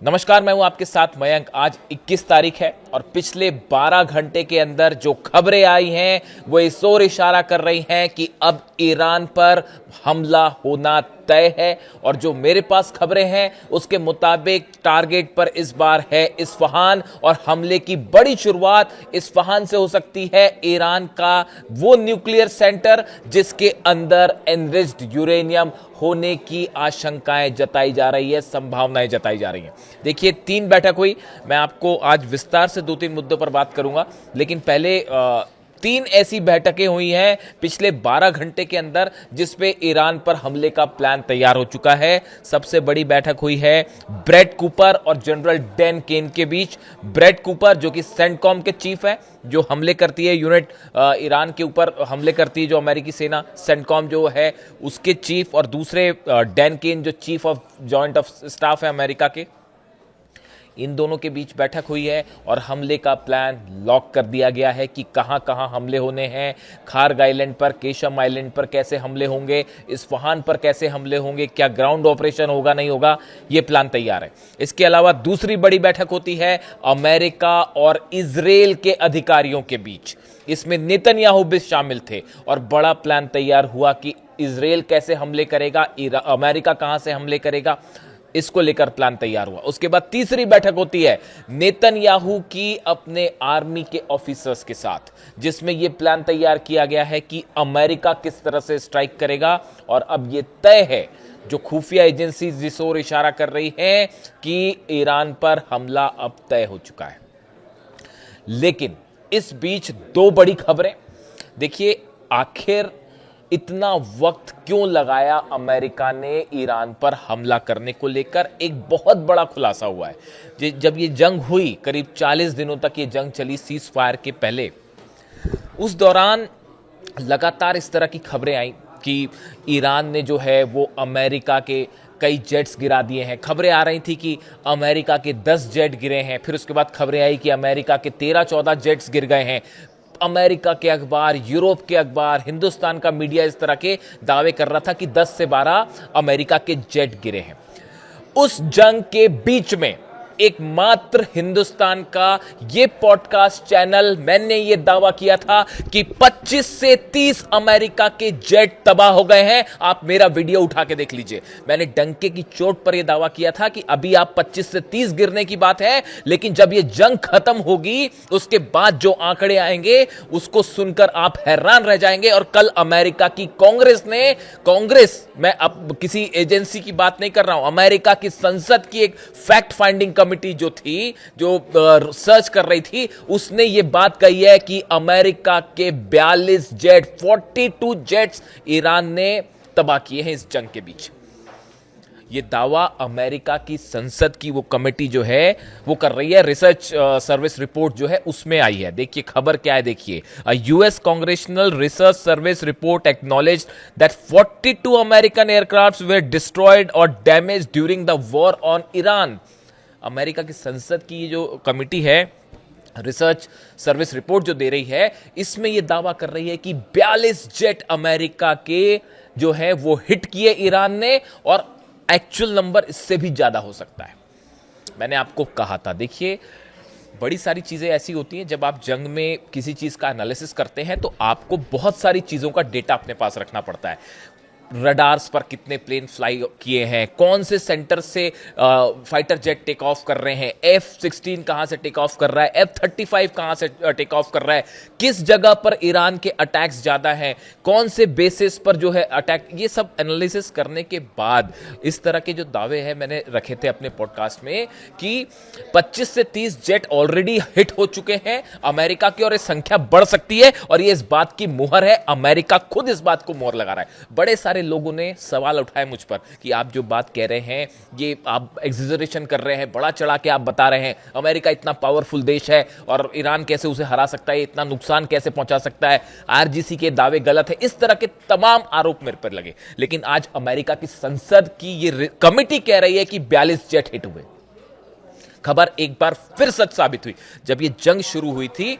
नमस्कार, मैं हूं आपके साथ मयंक। आज 21 तारीख है और पिछले 12 घंटे के अंदर जो खबरें आई हैं वो इस ओर इशारा कर रही हैं कि अब ईरान पर हमला होना तय है। और जो मेरे पास खबरें हैं उसके मुताबिक टारगेट पर इस बार है इस्फहान और हमले की बड़ी शुरुआत इस्फहान से हो सकती है। ईरान का वो न्यूक्लियर सेंटर जिसके अंदर एनरिच्ड यूरेनियम होने की आशंकाएं जताई जा रही है, संभावनाएं जताई जा रही हैं। देखिए, 3 बैठक हुई। मैं आपको आज विस्तार से 2-3 मुद्दों पर बात करूंगा, लेकिन पहले 3 ऐसी बैठकें हुई हैं पिछले 12 घंटे के अंदर जिसपे ईरान पर हमले का प्लान तैयार हो चुका है। सबसे बड़ी बैठक हुई है ब्रैड कूपर और जनरल डैन केन के बीच। ब्रैड कूपर जो कि सेंटकॉम के चीफ है, जो हमले करती है यूनिट ईरान के ऊपर हमले करती है जो अमेरिकी सेना, सेंटकॉम जो है उसके चीफ, और दूसरे डैन केन जो chief of joint of staff है अमेरिका के। इन दोनों के बीच बैठक हुई है और हमले का प्लान लॉक कर दिया गया है कि कहां कहां हमले होने हैं। खार्ग आइलैंड पर, केशम आइलैंड पर कैसे हमले होंगे, इस्फहान पर कैसे हमले होंगे, क्या ग्राउंड ऑपरेशन होगा नहीं होगा, यह प्लान तैयार है। इसके अलावा दूसरी बड़ी बैठक होती है अमेरिका और इजराइल के अधिकारियों के बीच। इसमें नेतन्याहू भी शामिल थे और बड़ा प्लान तैयार हुआ कि इजराइल कैसे हमले करेगा, अमेरिका कहां से हमले करेगा, इसको लेकर प्लान तैयार हुआ। उसके बाद तीसरी बैठक होती है नेतन्याहू की अपने आर्मी के ऑफिसर्स के साथ, जिसमें यह प्लान तैयार किया गया है कि अमेरिका किस तरह से स्ट्राइक करेगा। और अब यह तय है, जो खुफिया एजेंसी जिस ओर इशारा कर रही है कि ईरान पर हमला अब तय हो चुका है। लेकिन इस बीच 2 बड़ी खबरें। देखिए, आखिर इतना वक्त क्यों लगाया अमेरिका ने ईरान पर हमला करने को लेकर, एक बहुत बड़ा खुलासा हुआ है। जब ये जंग हुई, करीब 40 दिनों तक ये जंग चली सीज फायर के पहले, उस दौरान लगातार इस तरह की खबरें आई कि ईरान ने जो है वो अमेरिका के कई जेट्स गिरा दिए हैं। खबरें आ रही थी कि अमेरिका के 10 जेट गिरे हैं। फिर उसके बाद खबरें आई कि अमेरिका के 13-14 जेट्स गिर गए हैं। अमेरिका के अखबार, यूरोप के अखबार, हिंदुस्तान का मीडिया इस तरह के दावे कर रहा था कि 10 से 12 अमेरिका के जेट गिरे हैं। उस जंग के बीच में एकमात्र हिंदुस्तान का यह पॉडकास्ट चैनल, मैंने यह दावा किया था कि 25 से 30 अमेरिका के जेट तबाह हो गए हैं। आप मेरा वीडियो उठा के देख लीजिए। मैंने डंके की चोट पर यह दावा किया था कि अभी आप 25 से 30 गिरने की बात है, लेकिन जब यह जंग खत्म होगी उसके बाद जो आंकड़े आएंगे उसको सुनकर आप हैरान रह जाएंगे। और कल अमेरिका की कांग्रेस, मैं अब किसी एजेंसी की बात नहीं कर रहा हूं, अमेरिका की संसद की एक फैक्ट फाइंडिंग कमिटी जो थी, जो सर्च कर रही थी, उसने यह बात कही है कि अमेरिका के 42 जेट, 42 जेट्स ईरान ने तबाह किए हैं इस जंग के बीच। यह दावा अमेरिका की संसद की वो कमेटी जो है वो कर रही है। रिसर्च सर्विस रिपोर्ट जो है उसमें आई है। देखिए खबर क्या है, देखिए। US congressional research service report acknowledged that 42 American aircrafts were destroyed और damage during the war on Iran. America की संसद की जो कमिटी है, रिसर्च सर्विस रिपोर्ट जो दे रही है, इसमें यह दावा कर रही है कि 42 जेट अमेरिका के जो है वो हिट किए ईरान ने, और एक्चुअल नंबर इससे भी ज्यादा हो सकता है। मैंने आपको कहा था, देखिए बड़ी सारी चीजें ऐसी होती हैं, जब आप जंग में किसी चीज का एनालिसिस करते हैं तो आपको बहुत सारी चीजों का डेटा अपने पास रखना पड़ता है। रडार्स पर कितने प्लेन फ्लाई किए हैं, कौन से सेंटर से फाइटर जेट टेक ऑफ कर रहे हैं, F-16 कहां से टेक ऑफ कर रहा है, F-35 कहां से टेक ऑफ कर रहा है, किस जगह पर ईरान के अटैक्स ज्यादा हैं, कौन से बेसिस पर जो है अटैक। ये सब एनालिसिस करने के बाद इस तरह के जो दावे हैं मैंने रखे थे अपने पॉडकास्ट में कि 25 से 30 जेट ऑलरेडी हिट हो चुके हैं अमेरिका की, और ये संख्या बढ़ सकती है। और ये इस बात की मुहर है, अमेरिका खुद इस बात को मुहर लगा रहा है। बड़े सारे लोगों ने सवाल उठाए मुझ पर कि आप जो बात कह रहे हैं ये आप एग्जेजरेशन कर रहे हैं, बड़ा चढ़ा के आप बता रहे हैं, अमेरिका इतना पावरफुल देश है और ईरान कैसे उसे हरा सकता है, इतना नुकसान कैसे पहुंचा सकता है, आरजीसी के दावे गलत है। इस तरह के तमाम आरोप मेरे पर लगे। लेकिन आज अमेरिका की संसद की ये कमिटी कह रही है कि 42 जेट हिट हुए। खबर एक बार फिर सच साबित हुई। जब ये जंग शुरू हुई थी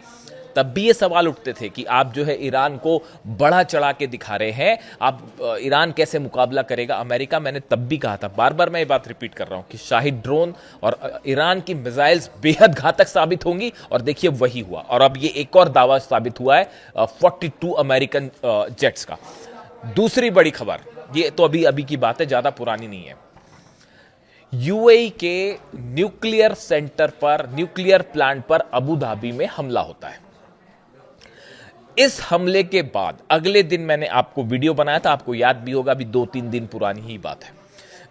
तब भी ये सवाल उठते थे कि आप जो है ईरान को बढ़ा चढ़ा के दिखा रहे हैं, आप ईरान कैसे मुकाबला करेगा अमेरिका। मैंने तब भी कहा था, बार बार मैं ये बात रिपीट कर रहा हूं कि शाहिद ड्रोन और ईरान की मिसाइल्स बेहद घातक साबित होंगी, और देखिए वही हुआ। और अब ये एक और दावा साबित हुआ है 42 अमेरिकन जेट्स का। दूसरी बड़ी खबर, ये तो अभी अभी की बात है, ज्यादा पुरानी नहीं है। यूएई के न्यूक्लियर सेंटर पर, न्यूक्लियर प्लांट पर अबू धाबी में हमला होता है। इस हमले के बाद अगले दिन मैंने आपको वीडियो बनाया था, आपको याद भी होगा, अभी 2-3 दिन पुरानी ही बात है।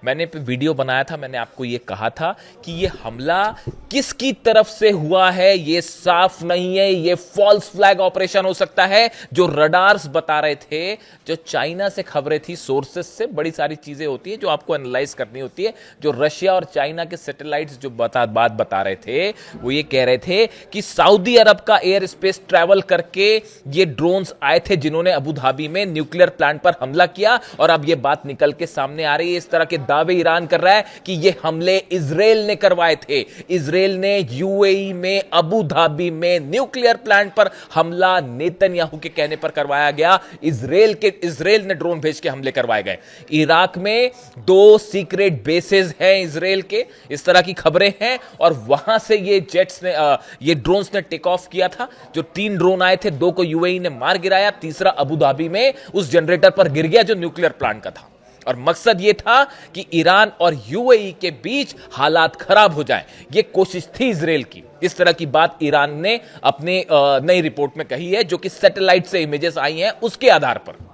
मैंने वीडियो बनाया था, मैंने आपको यह कहा था कि यह हमला किसकी तरफ से हुआ है यह साफ नहीं है, यह फॉल्स फ्लैग ऑपरेशन हो सकता है। जो रडार्स बता रहे थे, जो चाइना से खबरें थी, सोर्सेस से बड़ी सारी चीजें होती है जो आपको एनालाइज करनी होती है। जो रशिया और चाइना के सैटेलाइट्स जो बात बता रहे थे, वो ये कह रहे थे कि सऊदी अरब का एयर स्पेस ट्रैवल करके ये ड्रोन्स आए थे जिन्होंने अबू धाबी में न्यूक्लियर प्लांट पर हमला किया। और अब ये बात निकल के सामने आ रही है, इस तरह के दावे ईरान कर रहा है कि ये हमले इजराइल ने करवाए थे। इजराइल ने यूएई में अबू धाबी में न्यूक्लियर प्लांट पर हमला नेतन्याहू के कहने पर करवाया गया। इजराइल ने ड्रोन भेज के हमले करवाए गए। इराक में 2 सीक्रेट बेसेस हैं इजराइल के, इस तरह की खबरें हैं। और वहां से ये जेट्स ने ये ड्रोन्स ने टेक ऑफ किया था। जो 3 ड्रोन आए थे, 2 को यूएई ने मार गिराया, तीसरा अबू धाबी में उस जनरेटर पर गिर गया जो न्यूक्लियर प्लांट का था। और मकसद यह था कि ईरान और यूएई के बीच हालात खराब हो जाएं। यह कोशिश थी इजराइल की। इस तरह की बात ईरान ने अपने नई रिपोर्ट में कही है, जो कि सैटेलाइट से इमेजेस आई हैं उसके आधार पर।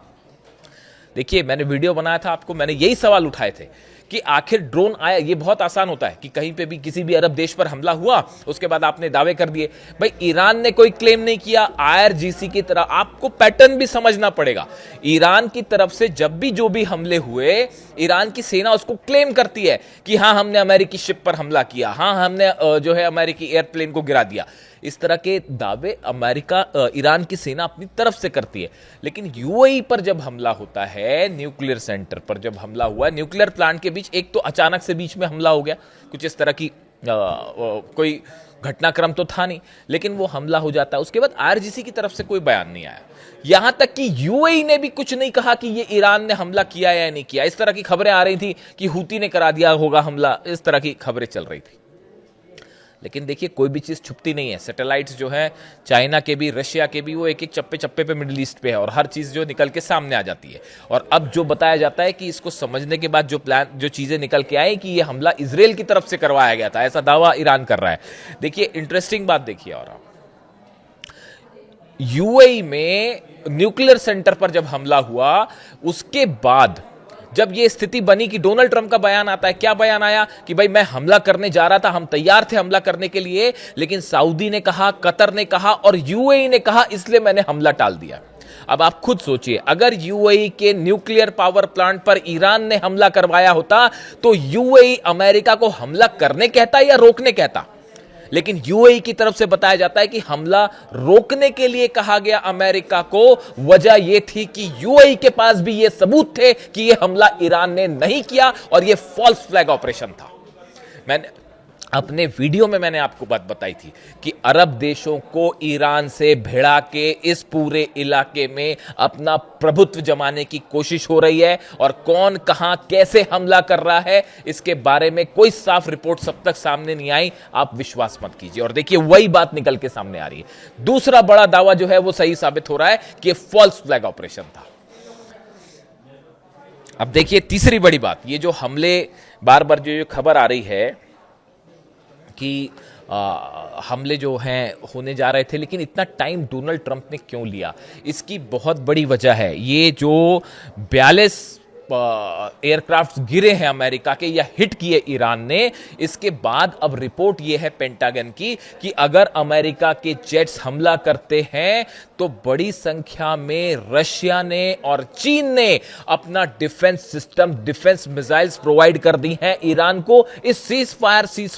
देखिए, मैंने वीडियो बनाया था आपको, मैंने यही सवाल उठाए थे कि आखिर ड्रोन आया। ये बहुत आसान होता है कि कहीं पे भी किसी भी अरब देश पर हमला हुआ, उसके बाद आपने दावे कर दिए। भाई, ईरान ने कोई क्लेम नहीं किया, आईआरजीसी की तरह आपको पैटर्न भी समझना पड़ेगा। ईरान की तरफ से जब भी जो भी हमले हुए, ईरान की सेना उसको क्लेम करती है कि हां, हमने अमेरिकी शिप पर हमला किया, हां, हमने जो है अमेरिकी एयरप्लेन को गिरा दिया। इस तरह के दावे ईरान की सेना अपनी तरफ से करती है। लेकिन यूएई पर जब हमला होता है, न्यूक्लियर सेंटर पर जब हमला हुआ, न्यूक्लियर प्लांट के बीच, एक तो अचानक से बीच में हमला हो गया, कुछ इस तरह की कोई घटनाक्रम तो था नहीं, लेकिन वो हमला हो जाता है। उसके बाद आईआरजीसी की तरफ से कोई बयान नहीं आया, यहां तक कि यूएई ने भी कुछ नहीं कहा कि ये ईरान ने हमला किया या नहीं किया। इस तरह की खबरें आ रही थी कि हूती ने करा दिया होगा हमला, इस तरह की खबरें चल रही थी। लेकिन देखिए, कोई भी चीज छुपती नहीं है। सैटेलाइट्स जो है चाइना के भी, रशिया के भी, वो एक एक चप्पे चप्पे पे मिडिल ईस्ट पे है, और हर चीज जो निकल के सामने आ जाती है। और अब जो बताया जाता है कि इसको समझने के बाद जो चीजें निकल के आई कि ये हमला इजराइल की तरफ से करवाया गया था, ऐसा दावा ईरान कर रहा है। देखिए, इंटरेस्टिंग बात देखिए। और यूएई में न्यूक्लियर सेंटर पर जब हमला हुआ, उसके बाद जब यह स्थिति बनी कि डोनाल्ड ट्रंप का बयान आता है, क्या बयान आया कि भाई मैं हमला करने जा रहा था, हम तैयार थे हमला करने के लिए, लेकिन सऊदी ने कहा, कतर ने कहा और यूएई ने कहा, इसलिए मैंने हमला टाल दिया। अब आप खुद सोचिए, अगर यूएई के न्यूक्लियर पावर प्लांट पर ईरान ने हमला करवाया होता तो यूएई अमेरिका को हमला करने कहता या रोकने कहता? लेकिन यूएई की तरफ से बताया जाता है कि हमला रोकने के लिए कहा गया अमेरिका को। वजह यह थी कि यूएई के पास भी यह सबूत थे कि यह हमला ईरान ने नहीं किया और यह फॉल्स फ्लैग ऑपरेशन था। मैंने अपने वीडियो में मैंने आपको बात बताई थी कि अरब देशों को ईरान से भिड़ा के इस पूरे इलाके में अपना प्रभुत्व जमाने की कोशिश हो रही है, और कौन कहां कैसे हमला कर रहा है इसके बारे में कोई साफ रिपोर्ट अब तक सामने नहीं आई। आप विश्वास मत कीजिए, और देखिए वही बात निकल के सामने आ रही है। दूसरा बड़ा दावा जो है वो सही साबित हो रहा है कि फॉल्स फ्लैग ऑपरेशन था। अब देखिए तीसरी बड़ी बात, ये जो हमले बार बार जो खबर आ रही है कि हमले जो हैं होने जा रहे थे, लेकिन इतना टाइम डोनाल्ड ट्रंप ने क्यों लिया? इसकी बहुत बड़ी वजह है ये जो 42 एयरक्राफ्ट गिरे हैं अमेरिका के या हिट किए ईरान ने, इसके बाद अब रिपोर्ट यह है पेंटागन की कि अगर अमेरिका के जेट्स हमला करते हैं तो बड़ी संख्या में रशिया ने और चीन ने अपना defence system, defence missiles provide कर दी हैं ईरान को इस सीज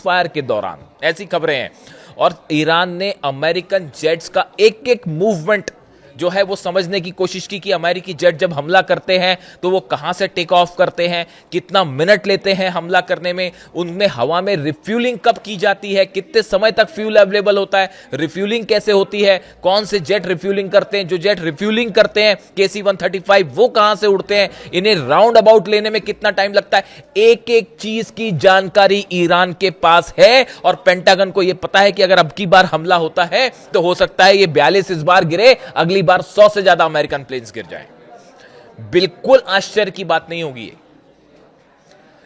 फायर के दौरान। ऐसी खबरें हैं। और ईरान ने अमेरिकन जेट्स का एक एक मूवमेंट जो है वो समझने की कोशिश की कि अमेरिकी जेट जब हमला करते हैं तो वो कहां से टेक ऑफ करते हैं, कितना मिनट लेते हैं हमला करने में, उनमें हवा में रिफ्यूलिंग कब की जाती है, कितने समय तक फ्यूल अवेलेबल होता है, रिफ्यूलिंग कैसे होती है, कौन से जेट रिफ्यूलिंग करते हैं, जो जेट रिफ्यूलिंग करते हैं KC-135 वो कहां से उड़ते हैं, इन्हें राउंड अबाउट लेने में कितना टाइम लगता है। एक एक चीज की जानकारी ईरान के पास है और पेंटागन को यह पता है कि अगर अब की बार हमला होता है तो हो सकता है ये 42 इस बार गिरे, अगली बार 100 से ज्यादा अमेरिकन प्लेन्स गिर जाएं। बिल्कुल आश्चर्य की बात नहीं होगी।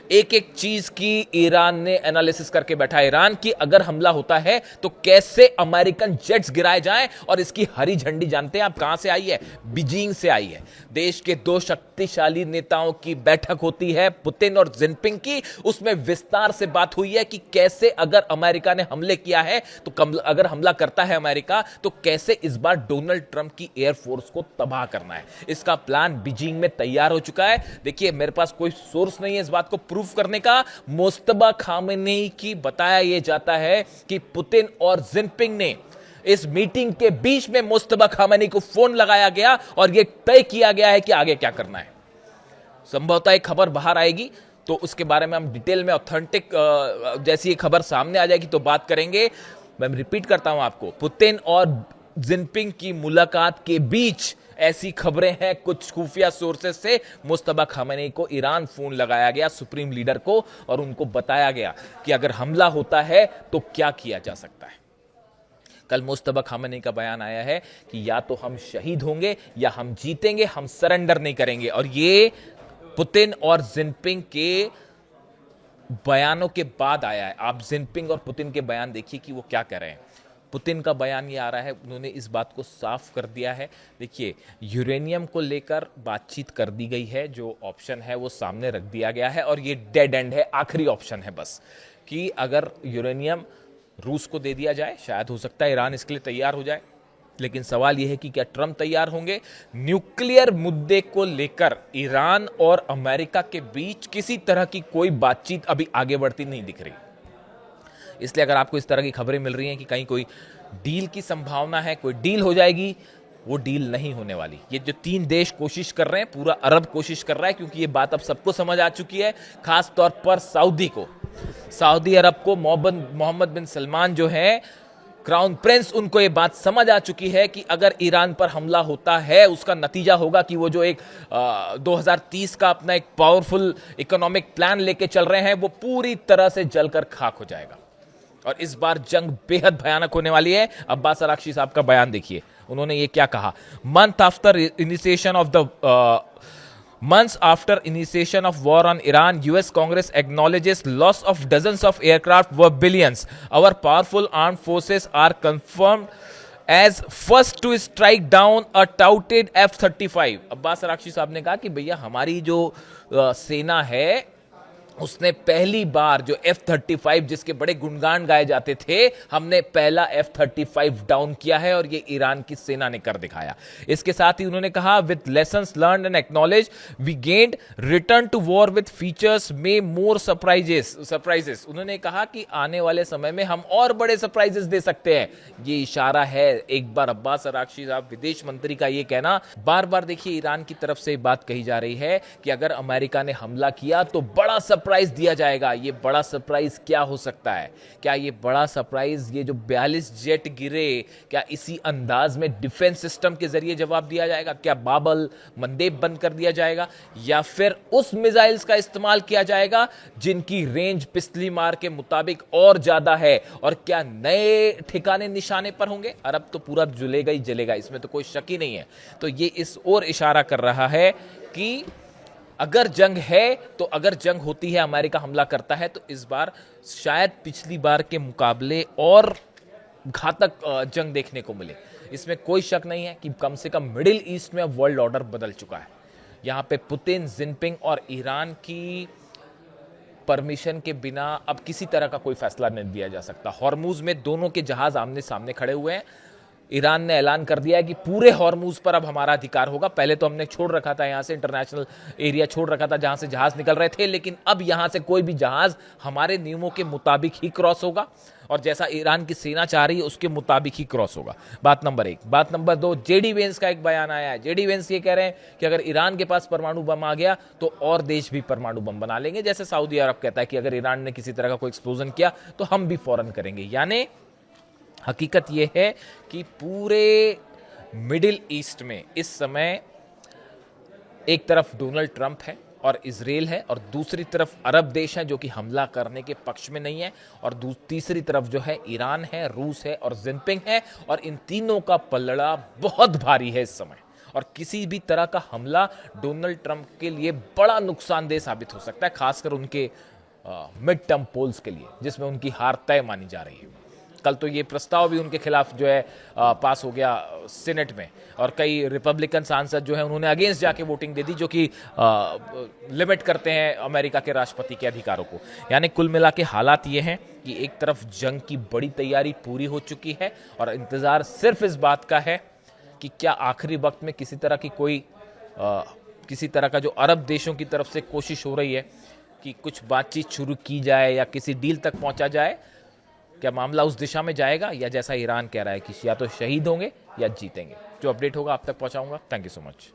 एक एक चीज की ईरान ने एनालिसिस करके बैठा। ईरान की अगर हमला होता है तो कैसे अमेरिकन जेट्स गिराए जाएं, और इसकी हरी झंडी जानते हैं आप कहां से आई है? बीजिंग से आई है। देश के दो शक्तिशाली नेताओं की बैठक होती है, पुतिन और जिनपिंग की। उसमें विस्तार से बात हुई है कि कैसे अगर अमेरिका ने हमले किया है तो अगर हमला करता है अमेरिका तो कैसे इस बार डोनाल्ड ट्रंप की एयरफोर्स को तबाह करना है। इसका प्लान बीजिंग में तैयार हो चुका है। देखिए, मेरे पास कोई सोर्स नहीं है इस बात को प्रूफ करने का। मुस्तफा खामेनी की बताया यह जाता है कि पुतिन और जिनपिंग ने इस मीटिंग के बीच में मुस्तफा खामेनी को फोन लगाया गया और यह तय किया गया है कि आगे क्या करना है। संभवतः एक खबर बाहर आएगी तो उसके बारे में हम डिटेल में ऑथेंटिक जैसी ये खबर सामने आ जाएगी तो बात करेंगे। मैं रिपीट करता हूं आपको, पुतिन और जिनपिंग की मुलाकात के बीच ऐसी खबरें हैं कुछ खुफिया सोर्सेस से, मुस्तफा खामेनी को ईरान फोन लगाया गया, सुप्रीम लीडर को, और उनको बताया गया कि अगर हमला होता है तो क्या किया जा सकता है। कल मुस्तफा खामेनी का बयान आया है कि या तो हम शहीद होंगे या हम जीतेंगे, हम सरेंडर नहीं करेंगे। और ये पुतिन और जिनपिंग के बयानों के बाद आया है। आप जिनपिंग और पुतिन के बयान देखिए कि वो क्या कह रहे हैं। पुतिन का बयान ये आ रहा है, उन्होंने इस बात को साफ कर दिया है। देखिए, यूरेनियम को लेकर बातचीत कर दी गई है, जो ऑप्शन है वो सामने रख दिया गया है और ये डेड एंड है, आखिरी ऑप्शन है बस, कि अगर यूरेनियम रूस को दे दिया जाए, शायद हो सकता है ईरान इसके लिए तैयार हो जाए। लेकिन सवाल यह है कि क्या ट्रंप तैयार होंगे? न्यूक्लियर मुद्दे को लेकर ईरान और अमेरिका के बीच किसी तरह की कोई बातचीत अभी आगे बढ़ती नहीं दिख रही। इसलिए अगर आपको इस तरह की खबरें मिल रही हैं कि कहीं कोई डील की संभावना है, कोई डील हो जाएगी, वो डील नहीं होने वाली। ये जो तीन देश कोशिश कर रहे हैं, पूरा अरब कोशिश कर रहा है, क्योंकि ये बात अब सबको समझ आ चुकी है, खास तौर पर सऊदी अरब को मोहम्मद बिन सलमान जो है क्राउन प्रिंस, उनको ये बात समझ आ चुकी है कि अगर ईरान पर हमला होता है उसका नतीजा होगा कि वो जो एक 2030 का अपना एक पावरफुल इकोनॉमिक प्लान लेके चल रहे हैं वो पूरी तरह से जलकर खाक हो जाएगा। और इस बार जंग बेहद भयानक होने वाली है। अब्बास अराक्ची साहब का बयान देखिए, उन्होंने ये क्या कहा। Months after initiation of war on Iran, US Congress acknowledges loss of dozens of aircraft worth billions. Our powerful armed forces are confirmed as first to strike down a touted F-35. Abbas Araghchi साहब ने कहा कि भैया हमारी जो सेना है उसने पहली बार जो F-35 जिसके बड़े गुणगान गाए जाते थे, हमने पहला F-35 डाउन किया है और ये ईरान की सेना ने कर दिखाया। इसके साथ ही उन्होंने कहा, with lessons learned and acknowledge we gained return to war with features में मोर सरप्राइजेस। उन्होंने कहा कि आने वाले समय में हम और बड़े सरप्राइजेस दे सकते हैं। ये इशारा है एक बार अब्बास अराक्ची साहब विदेश मंत्री का ये कहना। बार बार देखिए ईरान की तरफ से बात कही जा रही है कि अगर अमेरिका ने हमला किया तो बड़ा सरप्राइज दिया जाएगा। ये बड़ा सरप्राइज क्या हो सकता है? क्या ये बड़ा सरप्राइज, ये जो 42 जेट गिरे, क्या इसी अंदाज में डिफेंस सिस्टम के जरिए जवाब दिया जाएगा? क्या बाबल मंदेब बंद कर दिया जाएगा, या फिर उस मिसाइल्स का इस्तेमाल किया जाएगा जिनकी रेंज पिछली मार के मुताबिक और ज्यादा है? और क्या नए ठिकाने निशाने पर होंगे? अरब तो पूरा जलेगा ही जलेगा, इसमें तो कोई शक ही नहीं है। तो ये इस ओर इशारा कर रहा है कि अगर जंग है तो अगर जंग होती है, अमेरिका हमला करता है, तो इस बार शायद पिछली बार के मुकाबले और घातक जंग देखने को मिले। इसमें कोई शक नहीं है कि कम से कम मिडिल ईस्ट में वर्ल्ड ऑर्डर बदल चुका है। यहां पे पुतिन, जिनपिंग और ईरान की परमिशन के बिना अब किसी तरह का कोई फैसला नहीं दिया जा सकता। हॉर्मुज में दोनों के जहाज आमने सामने खड़े हुए हैं। ईरान ने ऐलान कर दिया है कि पूरे हॉर्मूज पर अब हमारा अधिकार होगा। पहले तो हमने छोड़ रखा था, यहां से इंटरनेशनल एरिया छोड़ रखा था जहां से जहाज निकल रहे थे, लेकिन अब यहां से कोई भी जहाज हमारे नियमों के मुताबिक ही क्रॉस होगा और जैसा ईरान की सेना चाह रही है उसके मुताबिक ही क्रॉस होगा। बात नंबर 1। बात नंबर 2, जेडी वेंस का एक बयान आया है। जेडी वेंस ये कह रहे हैं कि अगर ईरान के पास परमाणु बम आ गया तो और देश भी परमाणु बम बना लेंगे। जैसे सऊदी अरब कहता है कि अगर ईरान ने किसी तरह का कोई एक्सप्लोजन किया तो हम भी फौरन करेंगे। यानी हकीकत यह है कि पूरे मिडिल ईस्ट में इस समय एक तरफ डोनाल्ड ट्रंप है और इजराइल है और दूसरी तरफ अरब देश हैं जो कि हमला करने के पक्ष में नहीं है, और तीसरी तरफ जो है ईरान है, रूस है और जिनपिंग है। और इन तीनों का पलड़ा बहुत भारी है इस समय, और किसी भी तरह का हमला डोनाल्ड ट्रंप के लिए बड़ा नुकसानदेह साबित हो सकता है, खासकर उनके मिड टर्म पोल्स के लिए जिसमें उनकी हार तय मानी जा रही है। कल तो ये प्रस्ताव भी उनके खिलाफ जो है पास हो गया सीनेट में, और कई रिपब्लिकन सांसद जो है उन्होंने अगेंस्ट जाके वोटिंग दे दी, जो कि लिमिट करते हैं अमेरिका के राष्ट्रपति के अधिकारों को। यानी कुल मिला के हालात ये हैं कि एक तरफ जंग की बड़ी तैयारी पूरी हो चुकी है और इंतजार सिर्फ इस बात का है कि क्या आखिरी वक्त में किसी तरह का जो अरब देशों की तरफ से कोशिश हो रही है कि कुछ बातचीत शुरू की जाए या किसी डील तक पहुंचा जाए, क्या मामला उस दिशा में जाएगा, या जैसा ईरान कह रहा है कि या तो शहीद होंगे या जीतेंगे। जो अपडेट होगा आप तक पहुंचाऊंगा। Thank you so much.